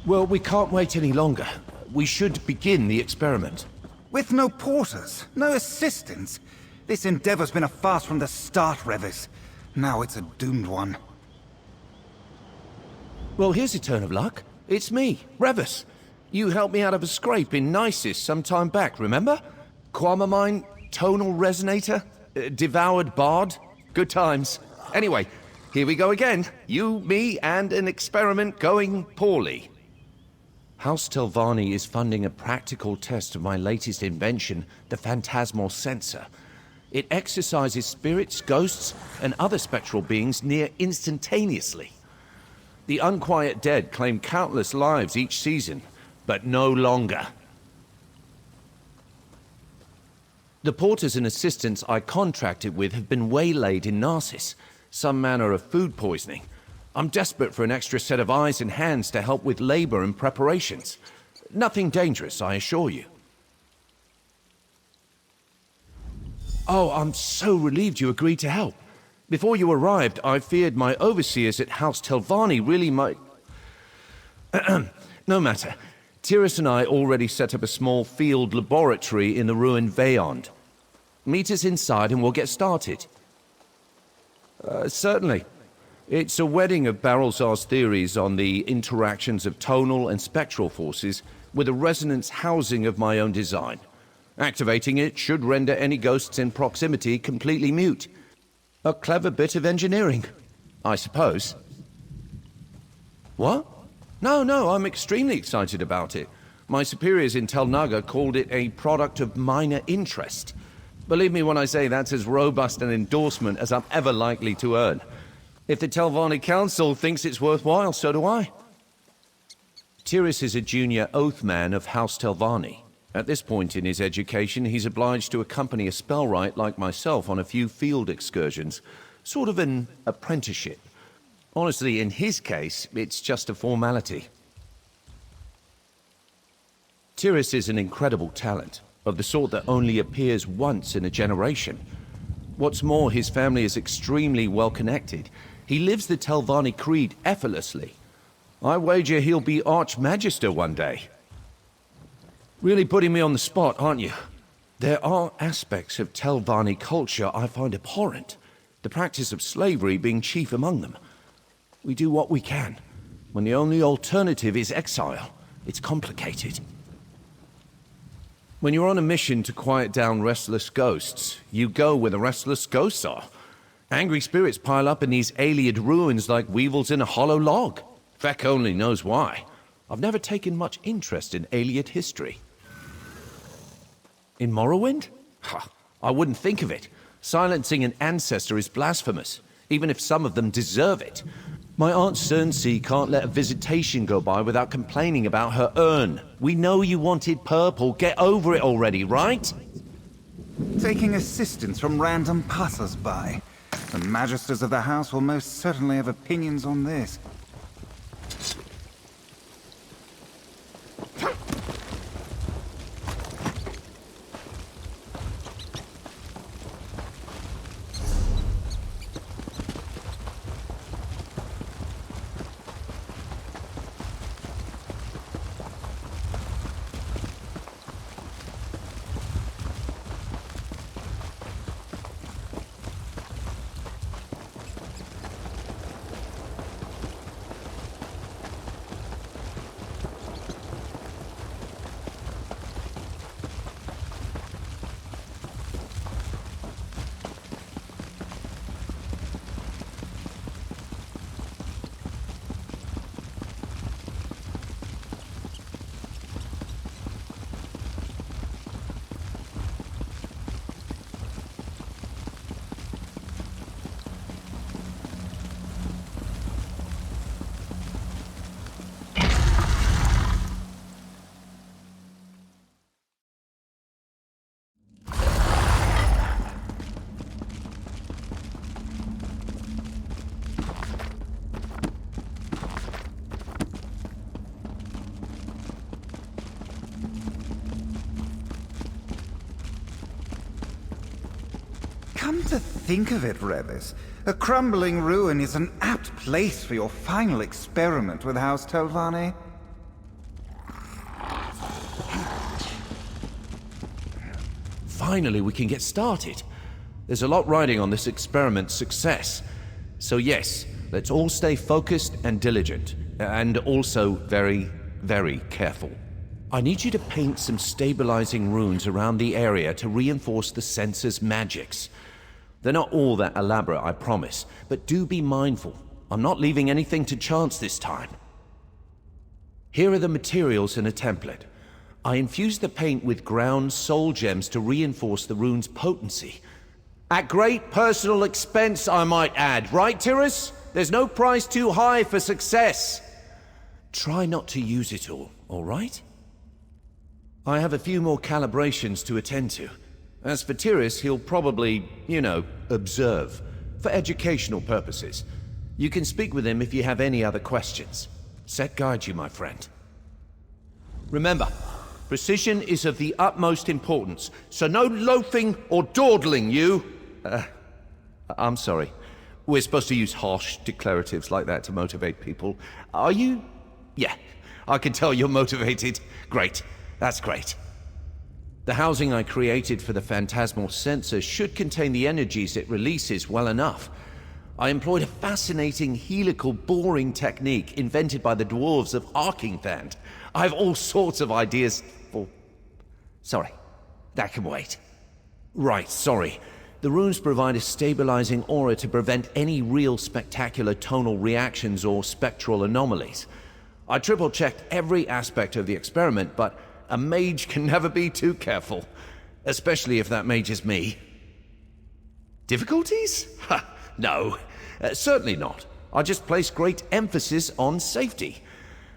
Well, we can't wait any longer. We should begin the experiment. With no porters, no assistants. This endeavor's been a farce from the start, Revus. Now it's a doomed one. Well, here's a turn of luck. It's me, Revus. You helped me out of a scrape in Nisus some time back, remember? Quamamine, tonal resonator, devoured bard. Good times. Anyway, here we go again. You, me, and an experiment going poorly. House Telvanni is funding a practical test of my latest invention, the Phantasmal Censer. It exorcises spirits, ghosts, and other spectral beings near instantaneously. The unquiet dead claim countless lives each season, but no longer. The porters and assistants I contracted with have been waylaid in Narcissus, some manner of food poisoning. I'm desperate for an extra set of eyes and hands to help with labor and preparations. Nothing dangerous, I assure you. Oh, I'm so relieved you agreed to help. Before you arrived, I feared my overseers at House Telvanni really might... No matter. Tiras and I already set up a small field laboratory in the ruined Veyond. Meet us inside and we'll get started. Certainly. It's a wedding of Barrelzar's theories on the interactions of tonal and spectral forces with a resonance housing of my own design. Activating it should render any ghosts in proximity completely mute. A clever bit of engineering, I suppose. What? No, I'm extremely excited about it. My superiors in Tel Naga called it a product of minor interest. Believe me when I say that's as robust an endorsement as I'm ever likely to earn. If the Telvanni Council thinks it's worthwhile, so do I. Tiras is a junior oathman of House Telvanni. At this point in his education, he's obliged to accompany a spellwright like myself on a few field excursions, sort of an apprenticeship. Honestly, in his case, it's just a formality. Tiras is an incredible talent, of the sort that only appears once in a generation. What's more, his family is extremely well-connected. He lives the Telvanni creed effortlessly. I wager he'll be Archmagister one day. Really putting me on the spot, aren't you? There are aspects of Telvanni culture I find abhorrent, the practice of slavery being chief among them. We do what we can. When the only alternative is exile, it's complicated. When you're on a mission to quiet down restless ghosts, you go where the restless ghosts are. Angry spirits pile up in these Ayleid ruins like weevils in a hollow log. Feck only knows why. I've never taken much interest in Ayleid history. In Morrowind? Ha, I wouldn't think of it. Silencing an ancestor is blasphemous, even if some of them deserve it. My Aunt Cernsea can't let a visitation go by without complaining about her urn. We know you wanted purple. Get over it already, right? Taking assistance from random passers-by. The Magisters of the House will most certainly have opinions on this. Come to think of it, Revus, a crumbling ruin is an apt place for your final experiment with House Telvanni. Finally, we can get started. There's a lot riding on this experiment's success. So yes, let's all stay focused and diligent. And also very, very careful. I need you to paint some stabilizing runes around the area to reinforce the censer's magics. They're not all that elaborate, I promise, but do be mindful. I'm not leaving anything to chance this time. Here are the materials in a template. I infused the paint with ground soul gems to reinforce the rune's potency. At great personal expense, I might add. Right, Tiras? There's no price too high for success. Try not to use it all right? I have a few more calibrations to attend to. As for Tiras, he'll probably, observe, for educational purposes. You can speak with him if you have any other questions. Set guide you, my friend. Remember, precision is of the utmost importance, so no loafing or dawdling, you! I'm sorry. We're supposed to use harsh declaratives like that to motivate people. Are you? Yeah, I can tell you're motivated. Great. That's great. The housing I created for the Phantasmal Censer should contain the energies it releases well enough. I employed a fascinating helical boring technique invented by the dwarves of Arkingthand. I have all sorts of ideas for... Sorry, that can wait. Right, sorry. The runes provide a stabilizing aura to prevent any real spectacular tonal reactions or spectral anomalies. I triple-checked every aspect of the experiment, but a mage can never be too careful, especially if that mage is me. Difficulties? Ha, no, certainly not. I just place great emphasis on safety.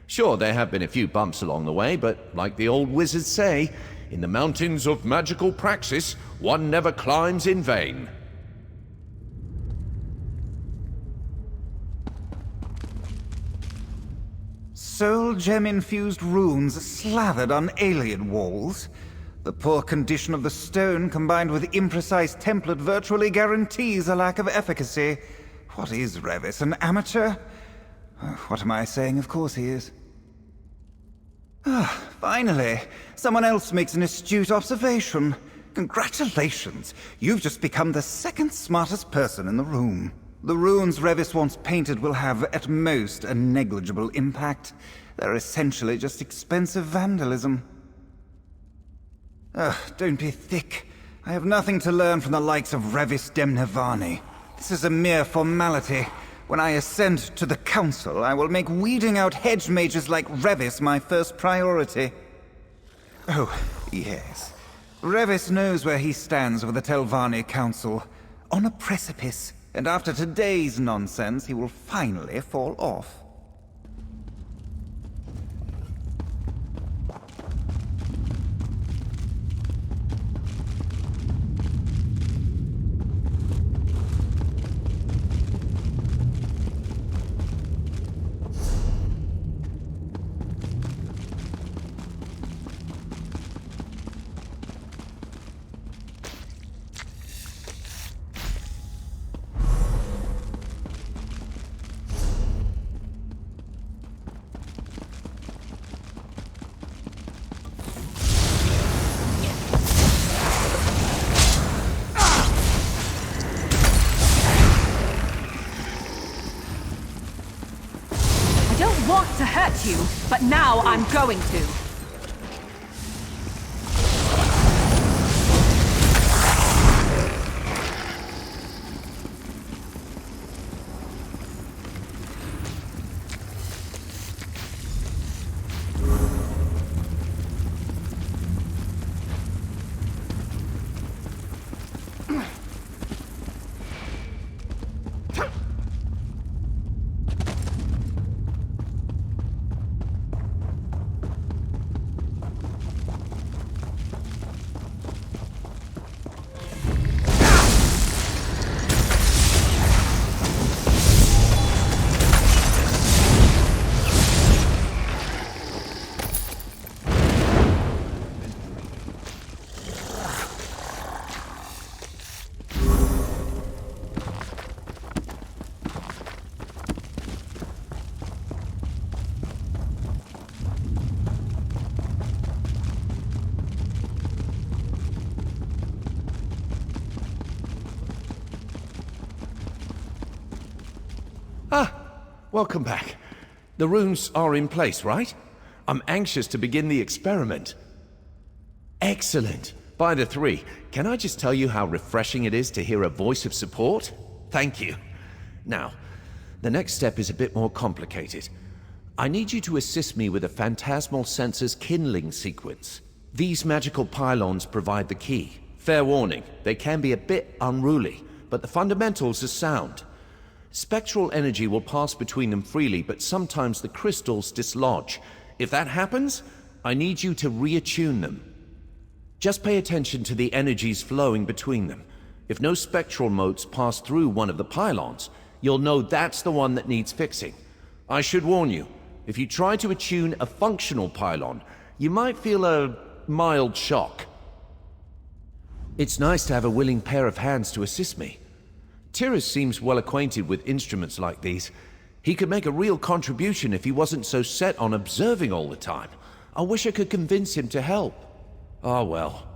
Sure, there have been a few bumps along the way, but like the old wizards say, in the mountains of magical praxis, one never climbs in vain. Soul gem-infused runes slathered on alien walls. The poor condition of the stone combined with imprecise template virtually guarantees a lack of efficacy. What is Revus, an amateur? What am I saying? Of course he is. Finally, someone else makes an astute observation. Congratulations! You've just become the second smartest person in the room. The runes Revus wants painted will have, at most, a negligible impact. They're essentially just expensive vandalism. Don't be thick. I have nothing to learn from the likes of Revus Demnevanni. This is a mere formality. When I ascend to the council, I will make weeding out hedge mages like Revus my first priority. Oh, yes. Revus knows where he stands with the Telvanni Council. On a precipice. And after today's nonsense, he will finally fall off. To hurt you, but now I'm going to. welcome back. The runes are in place, right? I'm anxious to begin the experiment. Excellent. By the three, can I just tell you how refreshing it is to hear a voice of support? Thank you. Now, the next step is a bit more complicated. I need you to assist me with a Phantasmal Censer's kindling sequence. These magical pylons provide the key. Fair warning, they can be a bit unruly, but the fundamentals are sound. Spectral energy will pass between them freely, but sometimes the crystals dislodge. If that happens, I need you to reattune them. Just pay attention to the energies flowing between them. If no spectral motes pass through one of the pylons, you'll know that's the one that needs fixing. I should warn you, if you try to attune a functional pylon, you might feel a mild shock. It's nice to have a willing pair of hands to assist me. Tiras seems well acquainted with instruments like these. He could make a real contribution if he wasn't so set on observing all the time. I wish I could convince him to help. Ah, well.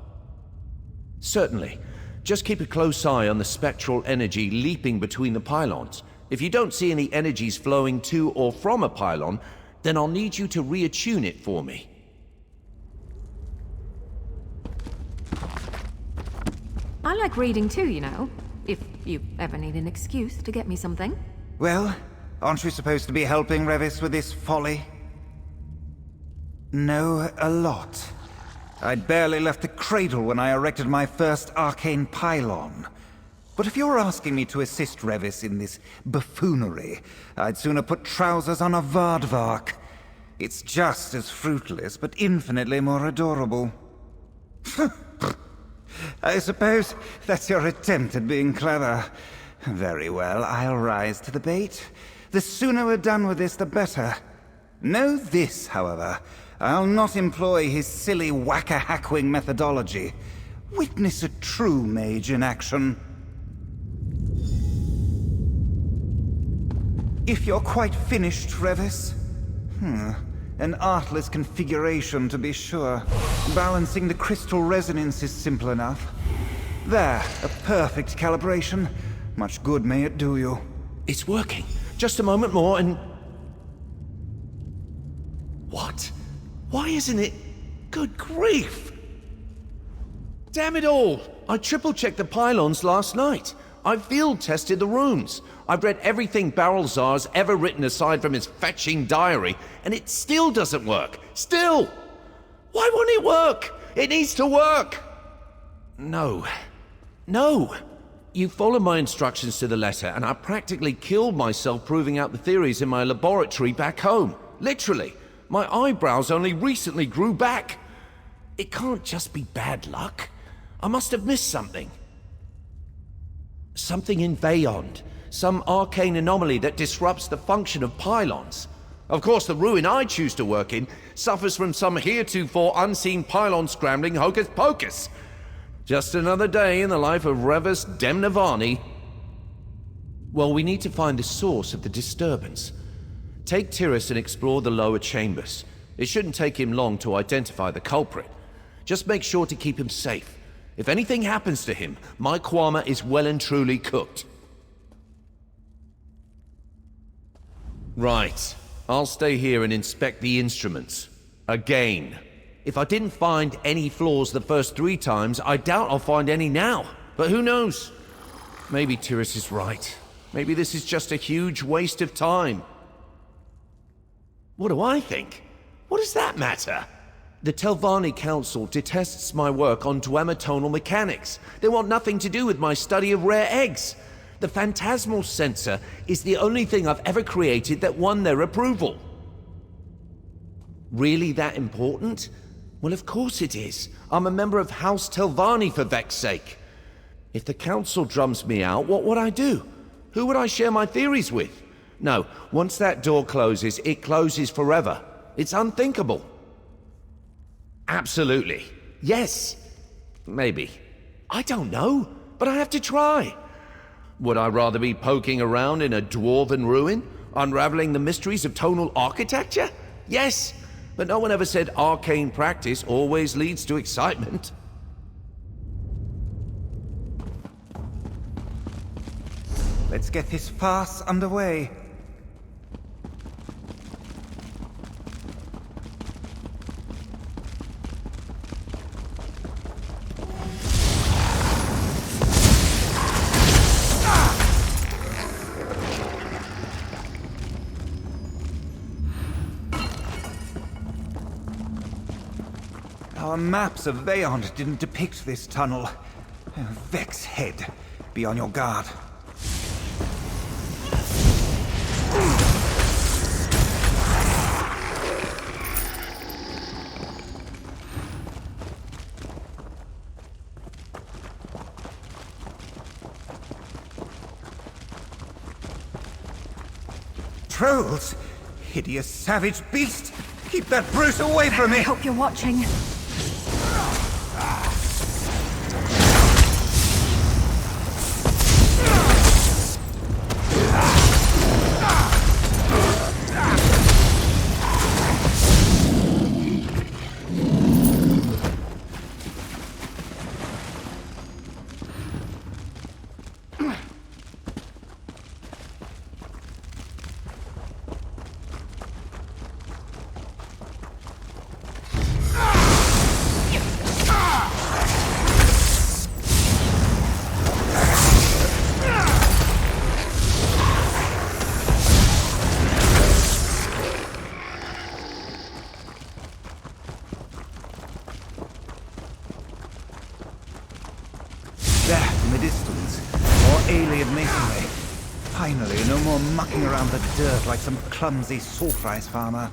Certainly. Just keep a close eye on the spectral energy leaping between the pylons. If you don't see any energies flowing to or from a pylon, then I'll need you to reattune it for me. I like reading too, you know. If you ever need an excuse to get me something. Well, aren't we supposed to be helping Revus with this folly? No, a lot. I'd barely left the cradle when I erected my first arcane pylon. But if you're asking me to assist Revus in this buffoonery, I'd sooner put trousers on a Vardvark. It's just as fruitless, but infinitely more adorable. I suppose that's your attempt at being clever. Very well, I'll rise to the bait. The sooner we're done with this, the better. Know this, however. I'll not employ his silly whack-a-hackwing methodology. Witness a true mage in action. If you're quite finished, Revus. An artless configuration, to be sure. Balancing the crystal resonance is simple enough. There, a perfect calibration. Much good may it do you. It's working. Just a moment more and... What? Why isn't it... Good grief! Damn it all! I triple-checked the pylons last night. I field-tested the runes. I've read everything Barrelzar's ever written aside from his fetching diary, and it still doesn't work. Still! Why won't it work? It needs to work! No. No! You followed my instructions to the letter, and I practically killed myself proving out the theories in my laboratory back home. Literally. My eyebrows only recently grew back. It can't just be bad luck. I must have missed something. Something in Veyond. Some arcane anomaly that disrupts the function of pylons. Of course, the ruin I choose to work in suffers from some heretofore unseen pylon scrambling hocus-pocus. Just another day in the life of Revus Demnevanni. Well, we need to find the source of the disturbance. Take Tiras and explore the lower chambers. It shouldn't take him long to identify the culprit. Just make sure to keep him safe. If anything happens to him, my Kwama is well and truly cooked. Right. I'll stay here and inspect the instruments. Again. If I didn't find any flaws the first 3 times, I doubt I'll find any now. But who knows? Maybe Tiras is right. Maybe this is just a huge waste of time. What do I think? What does that matter? The Telvanni Council detests my work on duamitonal mechanics. They want nothing to do with my study of rare eggs. The Phantasmal Censer is the only thing I've ever created that won their approval. Really that important? Well, of course it is. I'm a member of House Telvanni, for Vex's sake. If the Council drums me out, what would I do? Who would I share my theories with? No, once that door closes, it closes forever. It's unthinkable. Absolutely. Yes. Maybe. I don't know, but I have to try. Would I rather be poking around in a dwarven ruin, unraveling the mysteries of tonal architecture? Yes, but no one ever said arcane practice always leads to excitement. Let's get this farce underway. Our maps of Veyond didn't depict this tunnel. Vex head. Be on your guard. Trolls? Hideous savage beast! Keep that brute away from me! I hope you're watching. Alien masonry. Finally, no more mucking around the dirt like some clumsy salt rice farmer.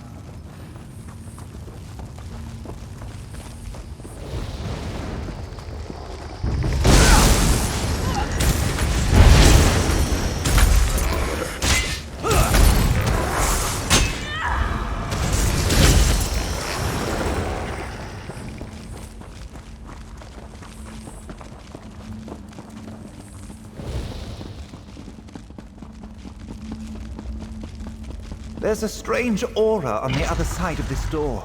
There's a strange aura on the other side of this door.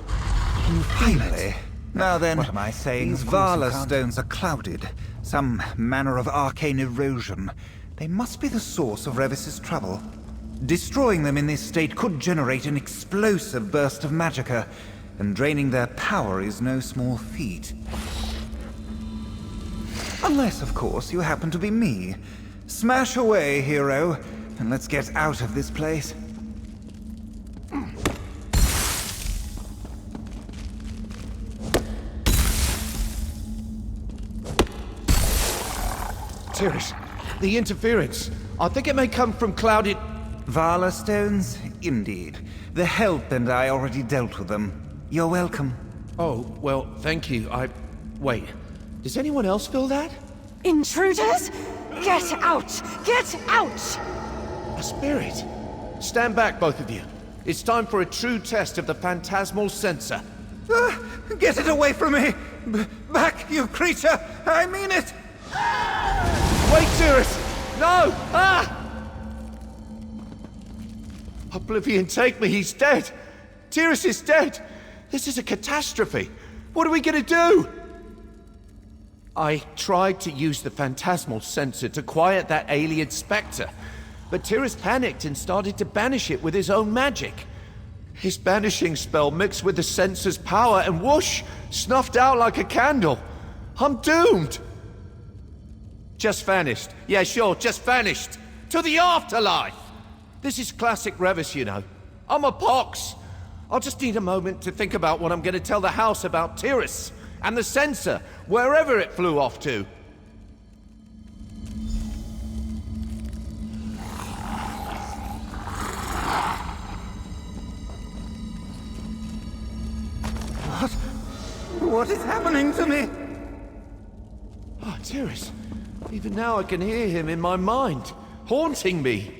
Can you feel it? Now then, what am I saying? These Varla stones are clouded. Some manner of arcane erosion. They must be the source of Revus's trouble. Destroying them in this state could generate an explosive burst of magicka, and draining their power is no small feat. Unless, of course, you happen to be me. Smash away, hero, and let's get out of this place. Tiras, the interference. I think it may come from clouded... Varla stones? Indeed. The Help and I already dealt with them. You're welcome. Oh, well, thank you. Wait, does anyone else feel that? Intruders? Get out! Get out! A spirit. Stand back, both of you. It's time for a true test of the Phantasmal Censer. Get it away from me! Back, you creature! I mean it! Wait, Tiras! No! Ah! Oblivion, take me, he's dead! Tiras is dead! This is a catastrophe! What are we gonna do? I tried to use the Phantasmal Censer to quiet that alien spectre, but Tiras panicked and started to banish it with his own magic. His banishing spell mixed with the censer's power and whoosh! Snuffed out like a candle! I'm doomed! Just vanished. Yeah, sure, just vanished. To the afterlife! This is classic Revus, you know. I'm a pox. I'll just need a moment to think about what I'm going to tell the house about Tiras and the censer, wherever it flew off to. What is happening to me? Oh, Tiras. Even now I can hear him in my mind, haunting me.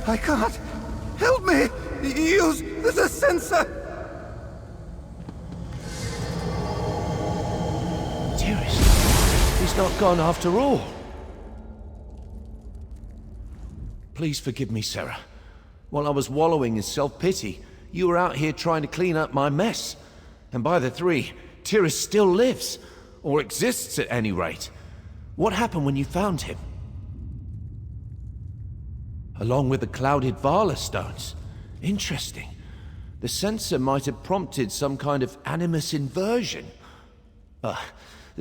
I can't. Help me! Use the censer! Tiras, he's not gone after all. Please forgive me, Sarah. While I was wallowing in self-pity, you were out here trying to clean up my mess. And by the three, Tiras still lives. Or exists at any rate. What happened when you found him? Along with the clouded Varla stones. Interesting. The censer might have prompted some kind of animus inversion. The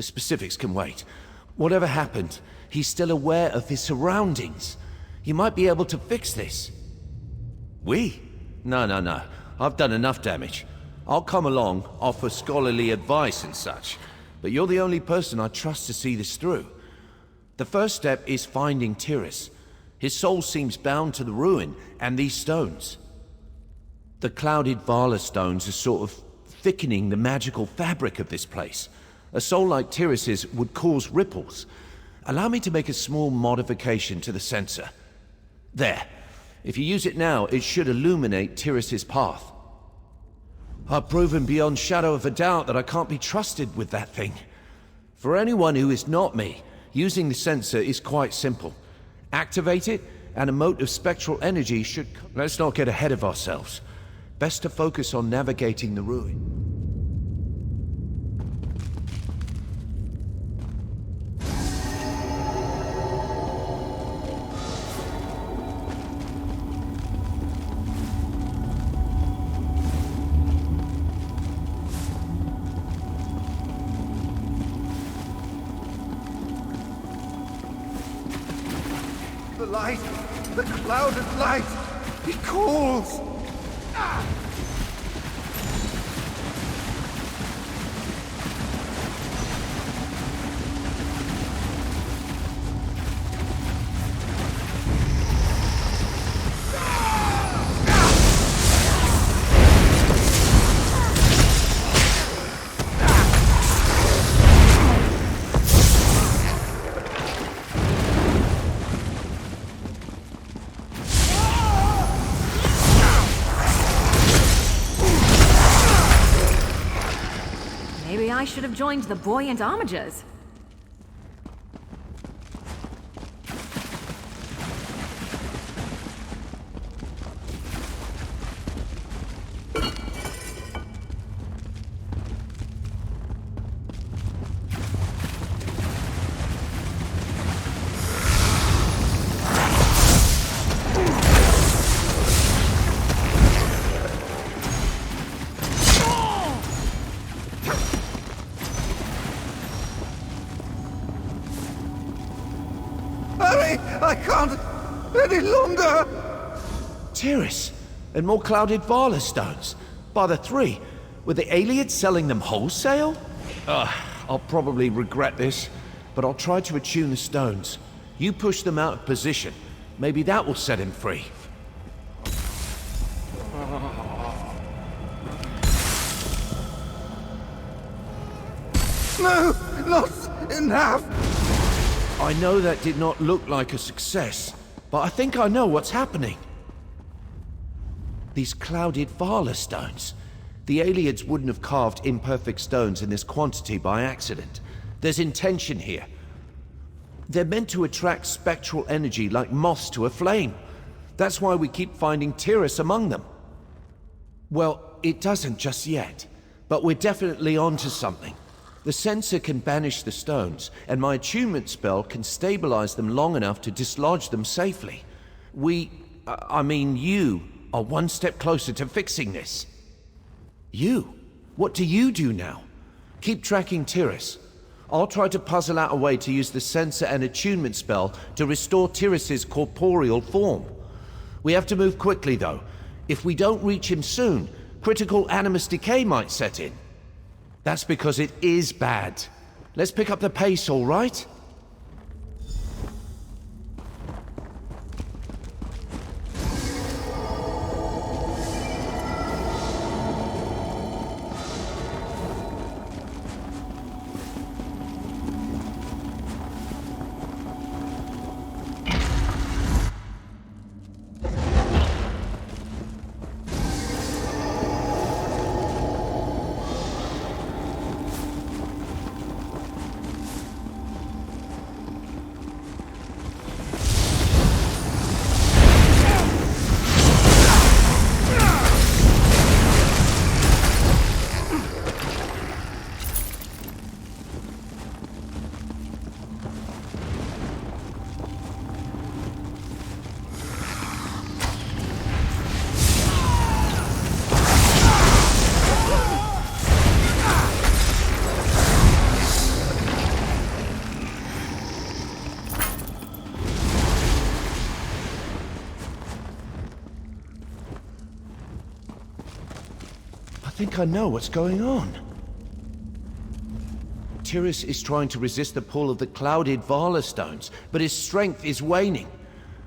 specifics can wait. Whatever happened, he's still aware of his surroundings. You might be able to fix this. We? No. I've done enough damage. I'll come along, offer scholarly advice and such, but you're the only person I trust to see this through. The first step is finding Tiras. His soul seems bound to the ruin and these stones. The clouded Varla stones are sort of thickening the magical fabric of this place. A soul like Tiras's would cause ripples. Allow me to make a small modification to the censer. There. If you use it now, it should illuminate Tiras's path. I've proven beyond shadow of a doubt that I can't be trusted with that thing. For anyone who is not me, using the censer is quite simple. Activate it, and a mote of spectral energy should... Let's not get ahead of ourselves. Best to focus on navigating the ruin. The light! The clouded light! It calls! Ah! Maybe I should have joined the buoyant armigers. I can't any longer! Tiras, and more clouded Varla stones. By the 3. Were the aliens selling them wholesale? I'll probably regret this, but I'll try to attune the stones. You push them out of position. Maybe that will set him free. No, not enough! I know that did not look like a success, but I think I know what's happening. These clouded Varla stones. The aliens wouldn't have carved imperfect stones in this quantity by accident. There's intention here. They're meant to attract spectral energy like moths to a flame. That's why we keep finding Tiras among them. Well, it doesn't just yet, but we're definitely onto something. The censer can banish the stones, and my attunement spell can stabilize them long enough to dislodge them safely. You are one step closer to fixing this. You? What do you do now? Keep tracking Tiras. I'll try to puzzle out a way to use the censer and attunement spell to restore Tiras's corporeal form. We have to move quickly, though. If we don't reach him soon, critical animus decay might set in. That's because it is bad. Let's pick up the pace, all right? think I know what's going on. Tiras is trying to resist the pull of the clouded Varla stones, but his strength is waning.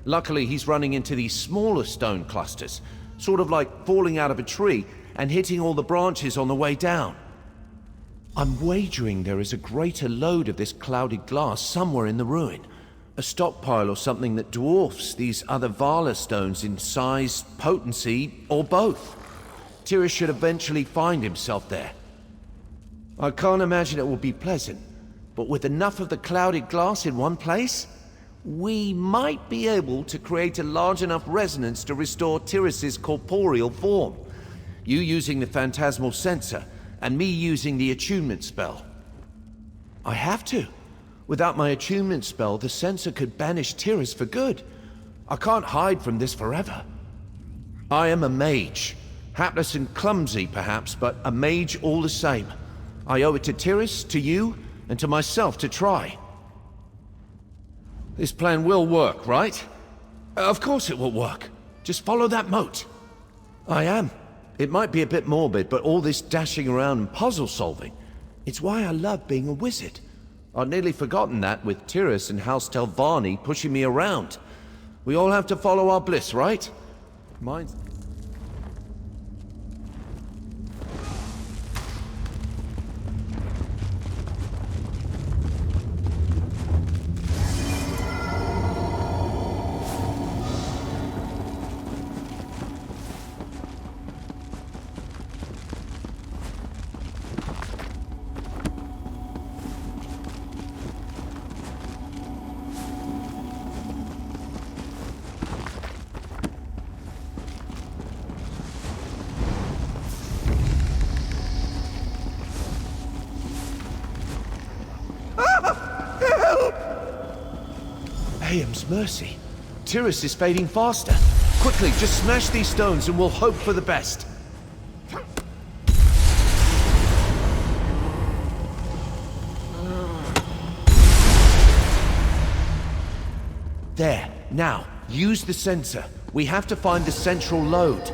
Luckily, he's running into these smaller stone clusters, sort of like falling out of a tree and hitting all the branches on the way down. I'm wagering there is a greater load of this clouded glass somewhere in the ruin. A stockpile or something that dwarfs these other Varla stones in size, potency, or both. Tiras should eventually find himself there. I can't imagine it will be pleasant, but with enough of the clouded glass in one place, we might be able to create a large enough resonance to restore Tiras's corporeal form. You using the Phantasmal Censer, and me using the attunement spell. I have to. Without my attunement spell, the Censer could banish Tiras for good. I can't hide from this forever. I am a mage. Hapless and clumsy, perhaps, but a mage all the same. I owe it to Tiras, to you, and to myself to try. This plan will work, right? Of course it will work. Just follow that moat. I am. It might be a bit morbid, but all this dashing around and puzzle solving, it's why I love being a wizard. I'd nearly forgotten that with Tiras and House Telvanni pushing me around. We all have to follow our bliss, right? Mine's... Hayam's mercy. Tiras is fading faster. Quickly, just smash these stones and we'll hope for the best. There. Now, use the sensor. We have to find the central load.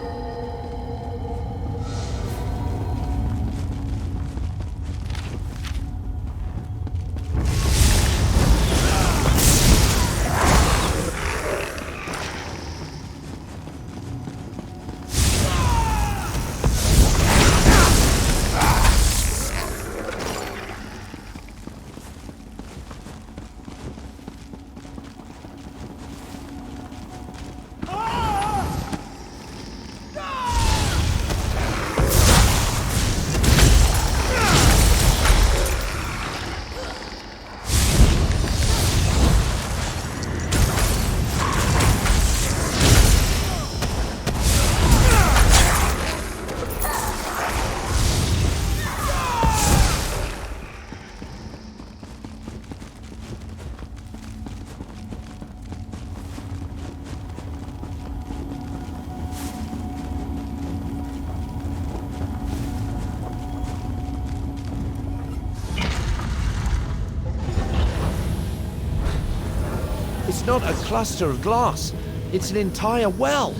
It's not a cluster of glass. It's an entire well.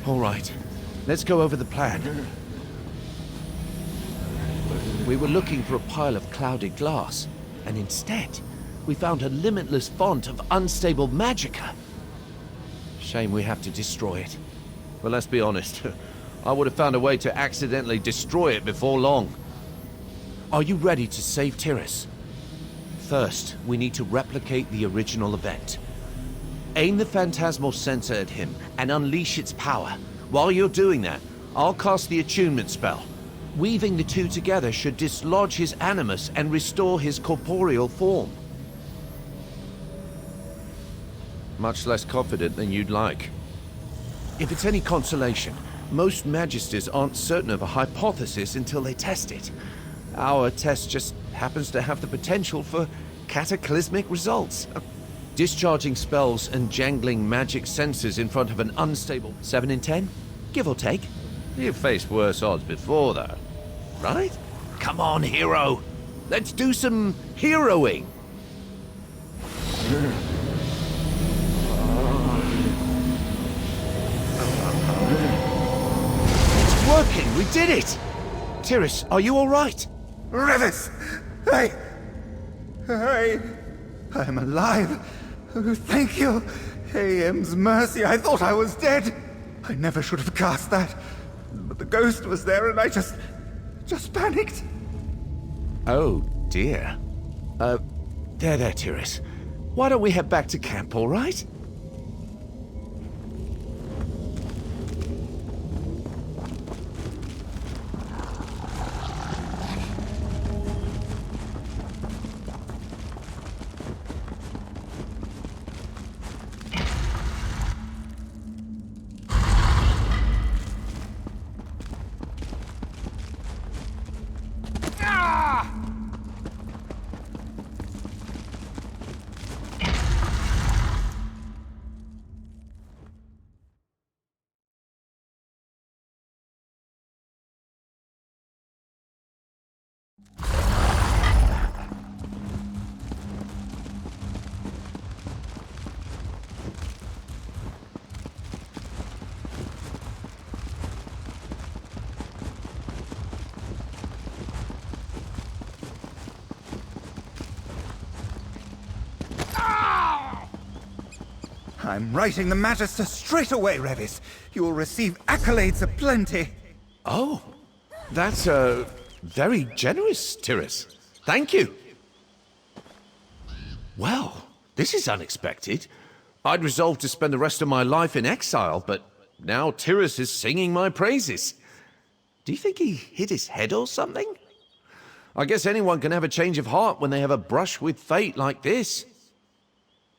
All right, let's go over the plan. We were looking for a pile of clouded glass, and instead, we found a limitless font of unstable magicka. Shame we have to destroy it. But let's be honest, I would have found a way to accidentally destroy it before long. Are you ready to save Tiras? First, we need to replicate the original event. Aim the Phantasmal Censer at him and unleash its power. While you're doing that, I'll cast the attunement spell. Weaving the two together should dislodge his animus and restore his corporeal form. Much less confident than you'd like. If it's any consolation, most magisters aren't certain of a hypothesis until they test it. Our test just happens to have the potential for cataclysmic results. Discharging spells and jangling magic sensors in front of an unstable 7 in 10, give or take. You've faced worse odds before, though, right? Come on, hero. Let's do some heroing. It's working. We did it. Tiras, are you all right? Revus! I am alive. Oh, thank you. AM's mercy, I thought I was dead. I never should have cast that. But the ghost was there and I just panicked. Oh, dear. There, Tiras. Why don't we head back to camp, all right? I'm writing the Magister straight away, Revus. You will receive accolades aplenty. Oh, that's, very generous, Tiras. Thank you. Well, this is unexpected. I'd resolved to spend the rest of my life in exile, but now Tiras is singing my praises. Do you think he hit his head or something? I guess anyone can have a change of heart when they have a brush with fate like this.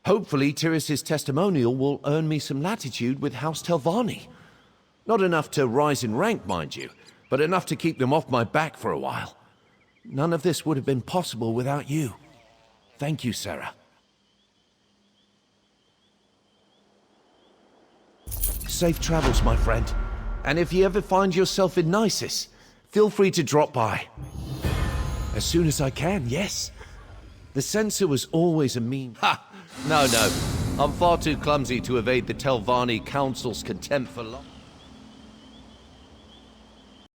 Hopefully, Tiras' testimonial will earn me some latitude with House Telvanni. Not enough to rise in rank, mind you, but enough to keep them off my back for a while. None of this would have been possible without you. Thank you, Sarah. Safe travels, my friend. And if you ever find yourself in Nisus, feel free to drop by. As soon as I can, yes. The Censer was always a mean... Ha! No. I'm far too clumsy to evade the Telvanni Council's contempt for law.